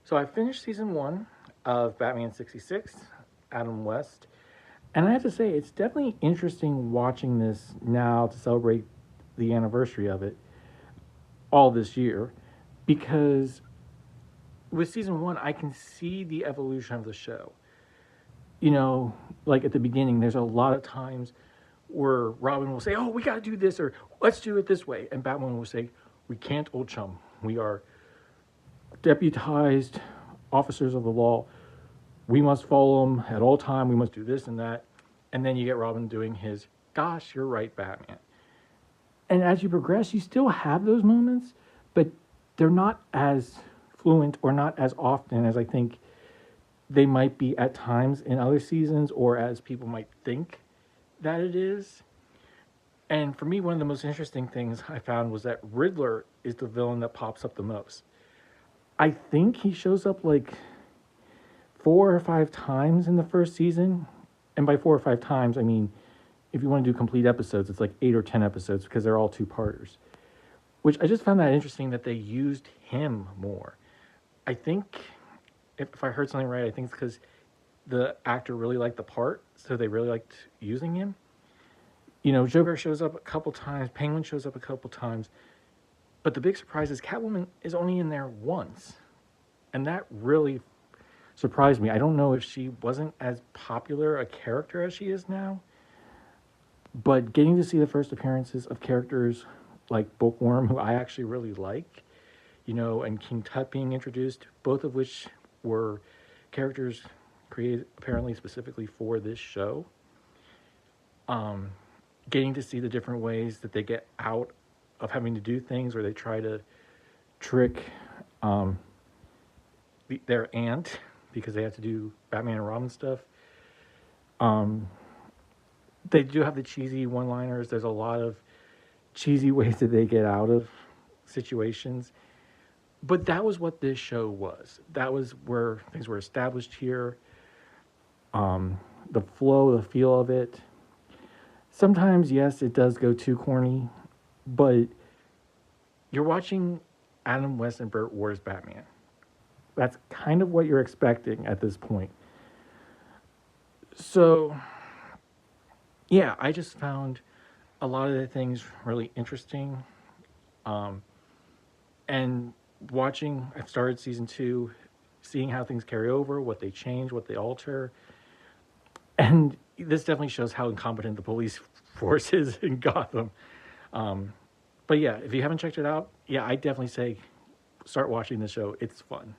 So I finished season one of Batman 66, Adam West, and I have to say it's definitely interesting watching this now to celebrate the anniversary of it all this year, because with season one I can see the evolution of the show. You know, like at the beginning, there's a lot of times where Robin will say, "Oh, we got to do this," or "Let's do it this way," and Batman will say, "We can't, old chum. We are deputized officers of the law. We must follow them at all time. We must do this and that." And then you get Robin doing his, "Gosh, you're right, Batman." And as you progress, you still have those moments, but they're not as fluent or not as often as I think they might be at times in other seasons, or as people might think that it is. And for me, one of the most interesting things I found was that Riddler is the villain that pops up the most. I think he shows up like 4 or 5 times in the first season. And by 4 or 5 times, I mean, if you want to do complete episodes, it's like 8 or 10 episodes because they're all two-parters. Which I just found that interesting that they used him more. I think, if I heard something right, I think it's because the actor really liked the part, so they really liked using him. You know, Joker shows up a couple times, Penguin shows up a couple times, but the big surprise is Catwoman is only in there once. And that really surprised me. I don't know if she wasn't as popular a character as she is now, but getting to see the first appearances of characters like Bookworm, who I actually really like, you know, and King Tut being introduced, both of which were characters created apparently specifically for this show. Getting to see the different ways that they get out of having to do things, or they try to trick their aunt because they have to do Batman and Robin stuff. They do have the cheesy one-liners. There's a lot of cheesy ways that they get out of situations. But that was what this show was. That was where things were established here. The flow, the feel of it. Sometimes, yes, it does go too corny, but you're watching Adam West and Burt Ward's Batman. That's kind of what you're expecting at this point. So, yeah, I just found a lot of the things really interesting. And watching, I've started season two, seeing how things carry over, what they change, what they alter. And this definitely shows how incompetent the police force is in Gotham. But yeah, if you haven't checked it out, yeah, I definitely say start watching the show. It's fun.